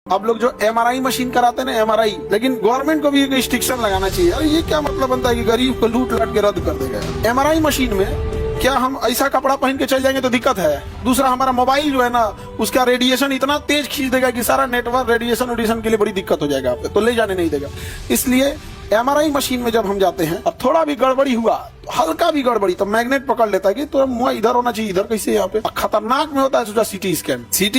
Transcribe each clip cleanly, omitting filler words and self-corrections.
अब लोग जो एमआरआई मशीन कराते हैं ना, एमआरआई, लेकिन गवर्नमेंट को भी एक रिस्ट्रिक्शन लगाना चाहिए। अरे ये क्या मतलब बनता है कि गरीब को लूट लाट के रद्द कर देगा। एमआरआई मशीन में क्या हम ऐसा कपड़ा पहन के चल जाएंगे तो दिक्कत है। दूसरा, हमारा मोबाइल जो है ना, उसका रेडिएशन इतना तेज खींच देगा कि सारा नेटवर्क रेडिएशन के लिए बड़ी दिक्कत हो जाएगा, आप तो ले जाने नहीं देगा। इसलिए एमआरआई मशीन में जब हम जाते हैं और थोड़ा भी गड़बड़ी हुआ, हल्का भी गड़बड़ी, तो मैग्नेट पकड़ लेता है कि तो मुंह इधर होना चाहिए, इधर कैसे यहाँ पे। खतरनाक में होता है सोचा सीटी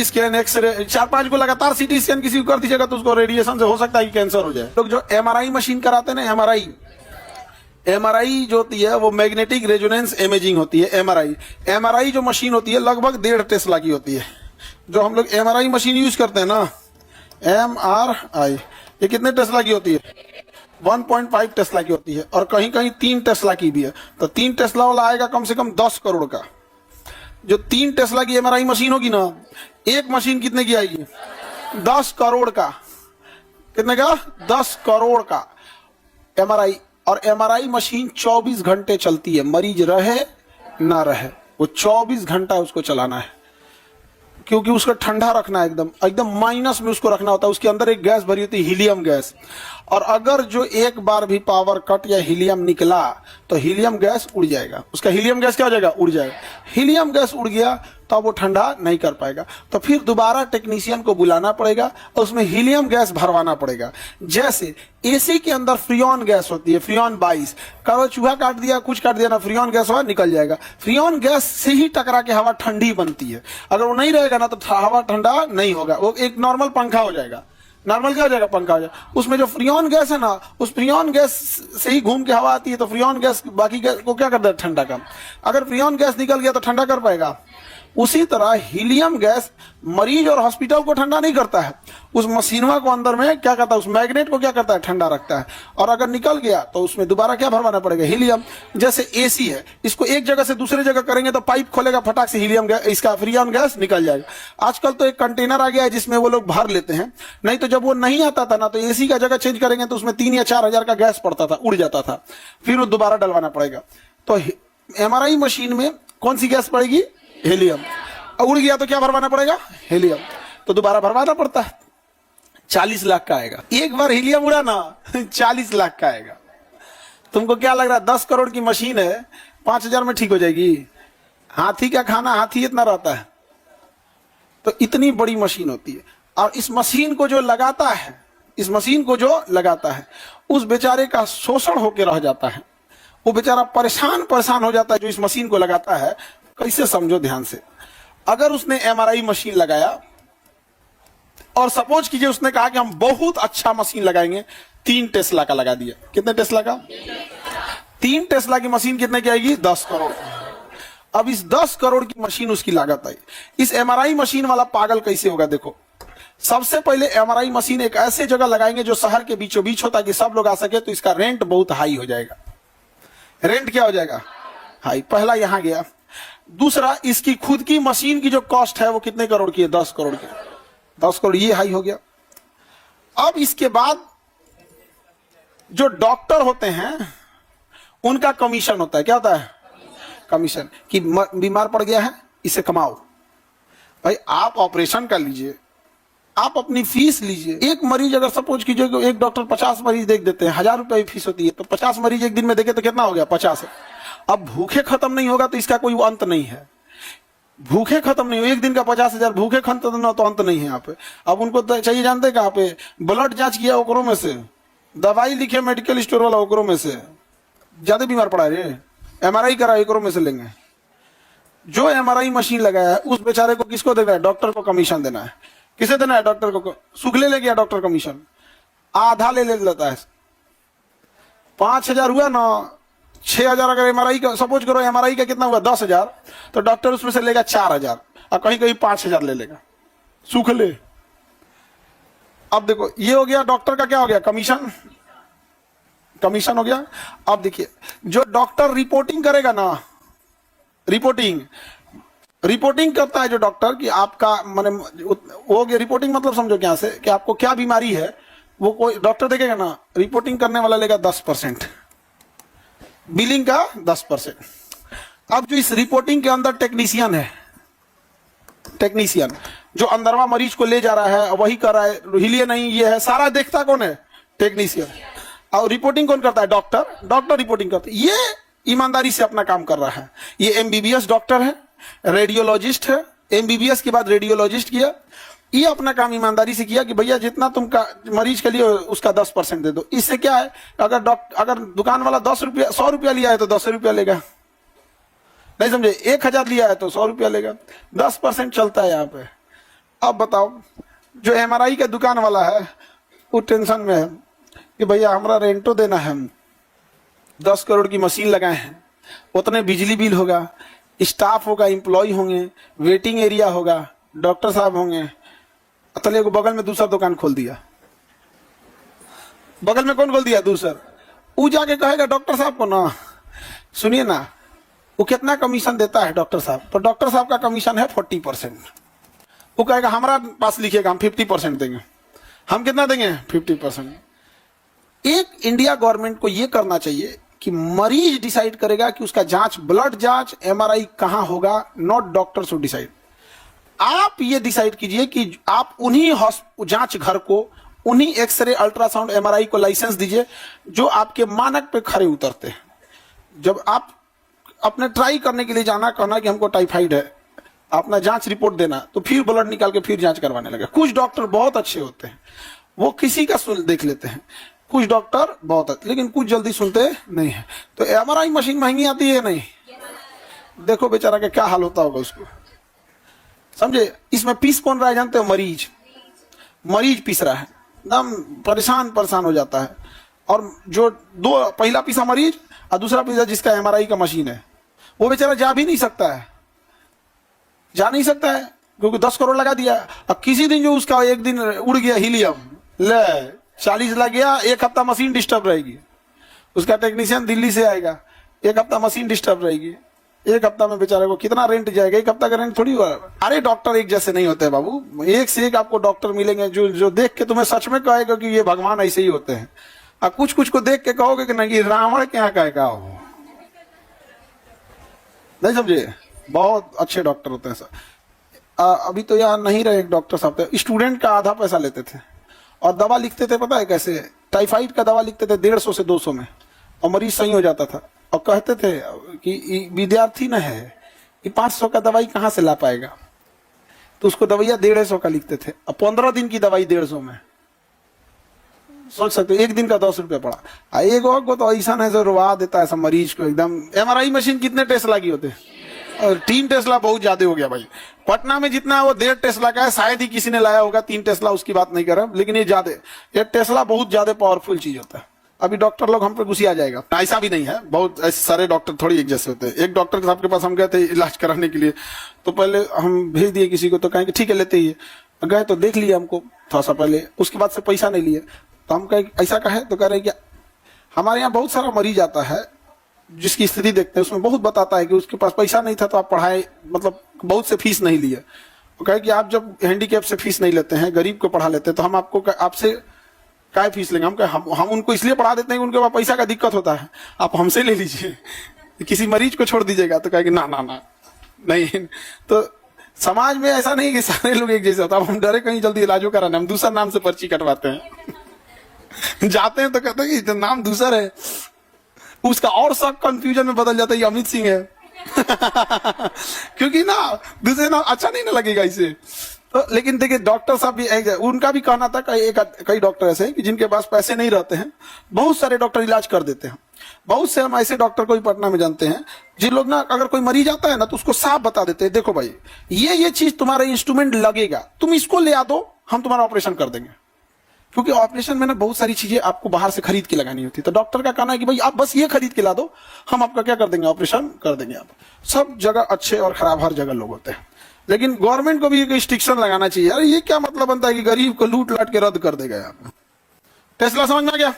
स्कैन, एक्सरे, 4-5 को लगातार सीटी स्कैन किसी को कर दीजिएगा तो उसको रेडिएशन से हो सकता है कि कैंसर हो जाए। लोग जो एमआरआई मशीन कराते हैं ना, एमआरआई जो होती है वो मैग्नेटिक रेजोनेंस इमेजिंग होती है। एमआरआई जो मशीन होती है लगभग 1.5 टेस्ला की होती है। जो हम लोग एमआरआई मशीन यूज करते हैं ना, एमआरआई, ये कितने टेस्ला की होती है? 1.5 टेस्ला की होती है, और कहीं कहीं 3 टेस्ला की भी है। तो 3 टेस्ला वाला आएगा कम से कम 10 करोड़ का। जो 3 टेस्ला की एमआरआई मशीन होगी ना, एक मशीन कितने की आएगी? 10 करोड़ का। कितने का? 10 करोड़ का एमआरआई। और एमआरआई मशीन 24 घंटे चलती है, मरीज रहे ना रहे, वो 24 घंटा उसको चलाना है, क्योंकि उसको ठंडा रखना है, एकदम माइनस में उसको रखना होता है। उसके अंदर एक गैस भरी होती है, हीलियम गैस, और अगर जो एक बार भी पावर कट या हीलियम निकला तो हीलियम गैस उड़ जाएगा। उसका हीलियम गैस क्या हो जाएगा? उड़ जाएगा। हीलियम गैस उड़ गया तो वो ठंडा नहीं कर पाएगा, तो फिर दोबारा टेक्नीशियन को बुलाना पड़ेगा और उसमें हीलियम गैस भरवाना पड़ेगा। जैसे एसी के अंदर फ्रियोन गैस होती है, फ्रियोन 22, कभी चूहा काट दिया, कुछ काट दिया ना, फ्रियोन गैस हवा निकल जाएगा। फ्रियोन गैस से ही टकरा के हवा ठंडी बनती है। अगर वो नहीं रहेगा ना तो हवा ठंडा नहीं होगा, वो एक नॉर्मल पंखा हो जाएगा। नॉर्मल क्या हो जाएगा? पंखा हो जाएगा। उसमें जो फ्रियोन गैस है ना, उस फ्रियोन गैस से ही घूम के हवा आती है, तो फ्रियोन गैस बाकी गैस को क्या करता है? ठंडा का। अगर फ्रियोन गैस निकल गया तो ठंडा कर पाएगा? उसी तरह हीलियम गैस मरीज और हॉस्पिटल को ठंडा नहीं करता है, उस मशीनवा को अंदर में क्या करता है? उस मैग्नेट को क्या करता है? ठंडा रखता है। और अगर निकल गया तो उसमें दोबारा क्या भरवाना पड़ेगा? हीलियम। जैसे एसी है, इसको एक जगह से दूसरी जगह करेंगे तो पाइप खोलेगा, फटाक से हीलियम गैस, इसका फ्रियोन गैस निकल जाएगा। आजकल तो एक कंटेनर आ गया है जिसमें वो लोग भर लेते हैं। नहीं तो जब वो नहीं आता था ना, तो एसी का जगह चेंज करेंगे तो उसमें 3 या 4 हजार का गैस पड़ता था, उड़ जाता था, फिर वो दोबारा डलवाना पड़ेगा। तो एमआरआई मशीन में कौन सी गैस पड़ेगी? हीलियम। उड़ गया तो क्या भरवाना पड़ेगा? हीलियम। तो दोबारा भरवाना पड़ता है। 40 लाख का आएगा। एक बार हीलियम उड़ा ना 40 लाख का आएगा। तुमको क्या लग रहा है 10 करोड़ की मशीन है, 5,000 में ठीक हो जाएगी? हाथी का खाना हाथी इतना रहता है। तो इतनी बड़ी मशीन होती है। और इस मशीन को जो लगाता है, उस बेचारे का शोषण होकर रह जाता है। वो बेचारा परेशान हो जाता है जो इस मशीन को लगाता है। कैसे? समझो ध्यान से। अगर उसने एमआरआई मशीन लगाया और सपोज कीजिए उसने कहा कि हम बहुत अच्छा मशीन लगाएंगे, 3 टेस्ला का लगा दिया। कितने टेस्ला का? 3 टेस्ला की मशीन कितने की आएगी? 10 करोड़। अब इस 10 करोड़ की मशीन उसकी लागत आई। इस एमआरआई मशीन वाला पागल कैसे होगा? देखो, सबसे पहले एमआरआई मशीन एक ऐसे जगह लगाएंगे जो शहर के बीचों बीच होता है कि सब लोग आ सके, तो इसका रेंट बहुत हाई हो जाएगा। रेंट क्या हो जाएगा? हाई। पहला यहां गया। दूसरा, इसकी खुद की मशीन की जो कॉस्ट है वो कितने करोड़ की है? 10 करोड़ की। 10 करोड़ ये हाई हो गया। अब इसके बाद जो डॉक्टर होते हैं उनका कमीशन होता है। क्या होता है? कमीशन। कि बीमार पड़ गया है, इसे कमाओ भाई, आप ऑपरेशन कर लीजिए, आप अपनी फीस लीजिए। एक मरीज अगर सपोज कीजिए कि एक डॉक्टर 50 मरीज देख देते हैं, 1000 रुपए फीस होती है, तो 50 मरीज एक दिन में देखे तो कितना हो गया? 50 है। अब भूखे खत्म नहीं होगा तो इसका कोई अंत नहीं है। भूखे खत्म नहीं हो, एक दिन का 50,000 भूखे खत्म ना तो अंत नहीं है यहाँ पे। अब उनको तो चाहिए, जानते कहाँ पे? ब्लड जांच किया ओकरों में से, दवाई लिखे मेडिकल स्टोर वाला ओकरों में से, ज्यादा बीमार पड़ा है एमआरआई करा ओकरों में से लेंगे। जो एमआरआई मशीन लगाया है उस बेचारे को किसको देना है? डॉक्टर को कमीशन देना है। किसे देना है? डॉक्टर को। सुखले ले गया डॉक्टर कमीशन, आधा ले लेता है। 5,000 हुआ ना, 6,000 अगर एमआरआई का सपोज करो, एमआरआई का कितना हुआ? 10,000, तो डॉक्टर उसमें से लेगा 4,000 और कहीं कहीं 5,000 ले लेगा, सुख ले। अब देखो, ये हो गया डॉक्टर का क्या हो गया? कमीशन हो गया। अब देखिए, जो डॉक्टर रिपोर्टिंग करेगा ना, रिपोर्टिंग करता है जो डॉक्टर कि आपका माने हो गया रिपोर्टिंग, मतलब समझो क्या से कि आपको क्या बीमारी है, वो कोई डॉक्टर देखेगा ना, रिपोर्टिंग करने वाला लेगा 10%, बिलिंग का 10%। अब जो इस रिपोर्टिंग के अंदर टेक्नीशियन है, टेक्नीशियन जो अंदरवा मरीज को ले जा रहा है वही कर रहा है, हिलिए नहीं, ये है, सारा देखता कौन है? टेक्नीशियन। और रिपोर्टिंग कौन करता है? डॉक्टर रिपोर्टिंग करता है। ये ईमानदारी से अपना काम कर रहा है। ये एमबीबीएस डॉक्टर है, रेडियोलॉजिस्ट है, एमबीबीएस के बाद रेडियोलॉजिस्ट किया। ये अपना काम ईमानदारी से किया कि भैया जितना तुम का मरीज के लिए उसका 10% दे दो। इससे क्या है, अगर दुकान वाला 100 रुपया लिया है तो 10 रुपया लेगा, नहीं समझे? 1000 लिया है तो 100 रुपया लेगा, 10% चलता है यहाँ पे। अब बताओ, जो एमआरआई का दुकान वाला है वो टेंशन में है कि भैया हमारा रेंटो देना है, 10 करोड़ की मशीन लगाए हैं, उतने बिजली बिल होगा, स्टाफ होगा, एम्प्लॉय होंगे, वेटिंग एरिया होगा, डॉक्टर साहब होंगे। तले को बगल में दूसरा दुकान खोल दिया। बगल में कौन खोल दिया? दूसरा। वो जाके कहेगा डॉक्टर साहब को ना, सुनिए ना, वो कितना कमीशन देता है डॉक्टर साहब? तो डॉक्टर साहब का कमीशन है 40%। वो कहेगा हमारा पास लिखिएगा, हम 50% देंगे। हम कितना देंगे? 50%। एक इंडिया गवर्नमेंट को यह करना चाहिए कि मरीज डिसाइड करेगा कि उसका जांच, ब्लड जांच, एमआरआई कहां होगा, नॉट डॉक्टर टू डिसाइड। आप ये डिसाइड कीजिए कि आप उन्हीं जांच घर को, उन्हीं एक्सरे, अल्ट्रासाउंड, एमआरआई को लाइसेंस दीजिए जो आपके मानक पे खरे उतरते हैं। जब आप अपने ट्राई करने के लिए जाना, कहना कि हमको टाइफाइड है, अपना जांच रिपोर्ट देना, तो फिर ब्लड निकाल के फिर जांच करवाने लगे। कुछ डॉक्टर बहुत अच्छे होते हैं, वो किसी का देख लेते हैं। कुछ डॉक्टर बहुत अच्छे, लेकिन कुछ जल्दी सुनते नहीं है। तो एमआरआई मशीन महंगी आती है नहीं, देखो बेचारा का क्या हाल होता होगा उसको, समझे? इसमें पीस कौन रहा है जानते हो? मरीज पीस रहा है, एकदम परेशान हो जाता है। और जो पहला पीसा मरीज और दूसरा पीसा जिसका एमआरआई का मशीन है, वो बेचारा जा भी नहीं सकता है, क्योंकि 10 करोड़ लगा दिया। अब किसी दिन जो उसका एक दिन उड़ गया हीलियम, ले 40 लग गया, 1 हफ्ता मशीन डिस्टर्ब रहेगी। उसका टेक्नीशियन दिल्ली से आएगा, 1 हफ्ता मशीन डिस्टर्ब रहेगी। 1 हफ्ता में बेचारे को कितना रेंट जाएगा? 1 हफ्ता का रेंट थोड़ी हुआ। अरे डॉक्टर एक जैसे नहीं होते बाबू, एक से एक आपको डॉक्टर मिलेंगे जो देख के तुम्हें सच में कहेगा कि ये भगवान ऐसे ही होते हैं। और कुछ को देख के कहोगे कि नहीं रावण क्या कहेगा हो, नहीं समझे? बहुत अच्छे डॉक्टर होते हैं सर। अभी तो यहाँ नहीं रहे डॉक्टर साहब, स्टूडेंट का आधा पैसा लेते थे और दवा लिखते थे, पता है कैसे? टाइफाइड का दवा लिखते थे 150 से 200 में, और मरीज सही हो जाता था। और कहते थे कि विद्यार्थी न है, कि 500 का दवाई कहाँ से ला पाएगा, तो उसको दवाइया 150 का लिखते थे। अब 15 दिन की दवाई 150 में, सोच सकते हो, एक दिन का 10 रुपया पड़ा। एक को तो ऐसा है जो रुआ देता है सब मरीज को एकदम। एमआरआई मशीन कितने टेस्ला की होते हैं? और 3 टेस्ला बहुत ज्यादा हो गया भाई। पटना में जितना है वो 1.5 टेस्ला का है, शायद ही किसी ने लाया होगा 3 टेस्ला, उसकी बात नहीं कर रहा, लेकिन ये ज्यादा, ये टेस्ला बहुत ज्यादा पावरफुल चीज होता है। अभी डॉक्टर लोग हम पे गुस्से आ जाएगा, ऐसा भी नहीं है, बहुत ऐसे सारे डॉक्टर थोड़ी एक जैसे होते हैं। एक डॉक्टर साहब के पास हम गए थे इलाज कराने के लिए, तो पहले हम भेज दिए किसी को, तो कहेंगे ठीक है लेते ही गए, तो देख लिया हमको थोड़ा सा पहले, उसके बाद से पैसा नहीं लिए। तो हम कहे ऐसा कहे, तो कह रहे कि हमारे यहाँ बहुत सारा मरीज आता है जिसकी स्थिति देखते हैं, उसमें बहुत बताता है कि उसके पास पैसा नहीं था तो आप पढ़ाए, मतलब बहुत से फीस नहीं लिए। वो कहे कि आप जब हैंडीकैप से फीस नहीं लेते हैं, गरीब को पढ़ा लेते हैं, तो हम आपको आपसे क्या फीस लेंगे? हम उनको इसलिए पढ़ा देते हैं कि उनके पास पैसा का दिक्कत होता है, आप हमसे ले लीजिए, किसी मरीज को छोड़ दीजिएगा। तो कहेगा ना ना ना नहीं। तो समाज में ऐसा नहीं कि सारे लोग एक जैसे होता है। हम डरे कहीं जल्दी इलाजों कराने, हम दूसरा नाम से पर्ची कटवाते हैं। जाते हैं तो कहते हैं कि नाम दूसरा है, उसका और सब कंफ्यूजन में बदल जाता है, ये अमित सिंह है। क्योंकि ना दूसरे नाम अच्छा नहीं ना लगेगा इसे। तो लेकिन देखिए डॉक्टर साहब भी उनका भी कहना था, कई डॉक्टर ऐसे हैं कि जिनके पास पैसे नहीं रहते हैं, बहुत सारे डॉक्टर इलाज कर देते हैं। बहुत से हम ऐसे डॉक्टर को भी पटना में जानते हैं जिन लोग ना, अगर कोई मरीज आता है ना तो उसको साफ बता देते हैं, देखो भाई ये चीज तुम्हारा इंस्ट्रूमेंट लगेगा, तुम इसको ले आ दो, हम तुम्हारा ऑपरेशन कर देंगे। क्योंकि ऑपरेशन में ना बहुत सारी चीजें आपको बाहर से खरीद के लगानी होती है। तो डॉक्टर का कहना है कि भाई आप बस ये खरीद के ला दो, हम आपका क्या कर देंगे, ऑपरेशन कर देंगे। आप सब जगह अच्छे और खराब हर जगह लोग होते हैं, लेकिन गवर्नमेंट को भी रिस्ट्रिक्शन लगाना चाहिए। अरे ये क्या मतलब बनता है कि गरीब को लूट लाट के रद्द कर देगा। आप टेस्ला समझ में आ गया?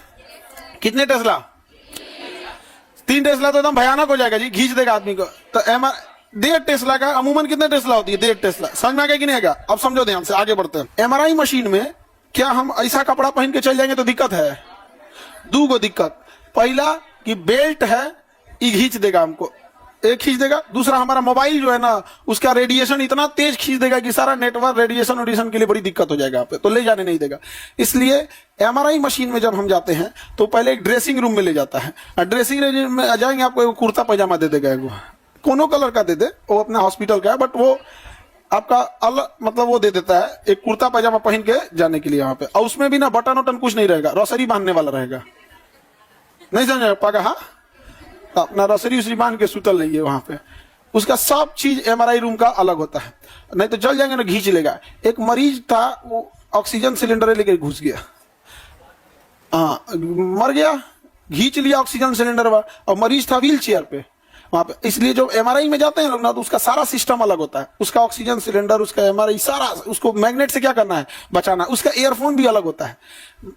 कितने टेस्ला? 3 टेस्ला तो एकदम भयानक हो जाएगा जी, खींच देगा आदमी को। तो 1.5 टेस्ला का अमूमन कितने टेस्ला होती है? 1.5 टेस्ला। समझ में आ गया कि नहीं आएगा? अब समझो ध्यान से, आगे बढ़ते हैं। एमआरआई मशीन में क्या हम ऐसा कपड़ा पहन के चल जाएंगे तो दिक्कत है? 2 गो दिक्कत। पहला कि बेल्ट है, ये खींच देगा हमको, एक खींच देगा, दूसरा हमारा मोबाइल जो है ना उसका रेडिएशन इतना तेज खींच देगा कि सारा नेटवर्क रेडिएशन के लिए बड़ी दिक्कत हो जाएगा, आप तो ले जाने नहीं देगा। इसलिए एमआरआई मशीन में जब हम जाते हैं तो पहले एक ड्रेसिंग रूम में ले जाता है, और ड्रेसिंग रूम में आ जाएंगे आपको एक कुर्ता पैजामा दे देगा, वो कोनो कलर का दे दे, वो अपना हॉस्पिटल का है, बट वो आपका अलग मतलब वो दे देता है एक कुर्ता पैजामा पहन के जाने के लिए वहां पे, और उसमें भी ना बटन वटन कुछ नहीं रहेगा, रसरी बांधने वाला रहेगा, नहीं समझ पागा? हाँ, अपना रसरी उसरी बांध के सुतल रहिए वहां पे। उसका सब चीज एमआरआई रूम का अलग होता है, नहीं तो चल जाएंगे ना घींच लेगा। एक मरीज था, वो ऑक्सीजन सिलेंडर लेकर घुस गया, हाँ मर गया, घींच लिया ऑक्सीजन सिलेंडर, और मरीज था व्हील चेयर पे वहां पे। इसलिए जो एमआरआई में जाते हैं लोग ना तो उसका सारा सिस्टम अलग होता है, उसका ऑक्सीजन सिलेंडर, उसका एमआरआई सारा, उसको मैग्नेट से क्या करना है, बचाना। उसका एयरफोन भी अलग होता है।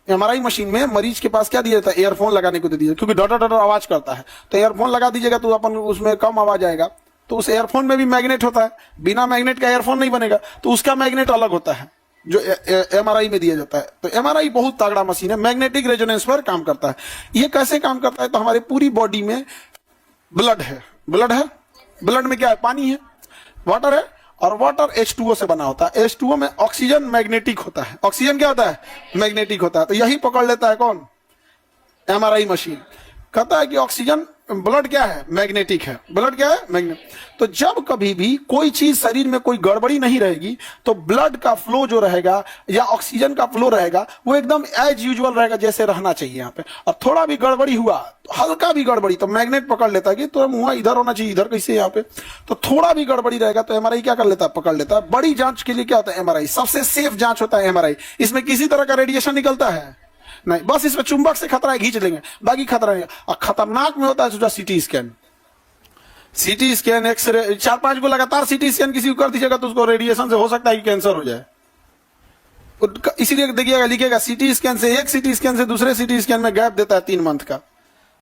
एमआरआई मशीन में मरीज के पास क्या दिया जाता है, एयरफोन लगाने को दे दीजिए, क्योंकि डॉटर डॉटर आवाज करता है, तो एयरफोन लगा दीजिएगा तो अपन उसमें कम आवाज आएगा। तो उस एयरफोन में भी मैग्नेट होता है, बिना मैग्नेट का एयरफोन नहीं बनेगा, तो उसका मैग्नेट अलग होता है जो एमआरआई में दिया जाता है। तो एमआरआई बहुत तगड़ा मशीन है, मैग्नेटिक रेजोनेंस पर काम करता है। ये कैसे काम करता है, तो हमारे पूरी बॉडी में ब्लड है, ब्लड में क्या है, पानी है, वाटर है, और वाटर H2O से बना होता है। H2O में ऑक्सीजन मैग्नेटिक होता है, ऑक्सीजन क्या होता है, मैग्नेटिक होता है। तो यही पकड़ लेता है कौन, एमआरआई मशीन। कहता है कि ऑक्सीजन, ब्लड क्या है, मैग्नेटिक है, ब्लड क्या है, मैग्नेट। तो जब कभी भी कोई चीज शरीर में कोई गड़बड़ी नहीं रहेगी तो ब्लड का फ्लो जो रहेगा या ऑक्सीजन का फ्लो रहेगा वो एकदम एज यूजुअल रहेगा, जैसे रहना चाहिए यहाँ पे। और थोड़ा भी गड़बड़ी हुआ, हल्का भी गड़बड़ी, तो मैग्नेट पकड़ लेता है कि तो मुंह इधर होना चाहिए, इधर कैसे यहाँ पे। तो थोड़ा भी गड़बड़ी रहेगा तो एमआरआई क्या कर लेता है, पकड़ लेता है। बड़ी जांच के लिए क्या होता है, एमआरआई सबसे सेफ जांच होता है। एमआरआई इसमें किसी तरह का रेडिएशन निकलता है नहीं, बस इसमें चुंबक से खतरा है, खींच लेंगे, बाकी खतरा नहीं। और खतरनाक में होता है सोचा CT scan, CT scan, x ray, 4-5 को लगातार सीटी स्कैन किसी को कर दीजिएगा तो उसको रेडिएशन से हो सकता है कि कैंसर हो जाए। इसीलिए देखिएगा, लिखिएगा सीटी स्कैन से, एक सीटी स्कैन से दूसरे सीटी स्कैन में गैप देता है 3 मंथ का।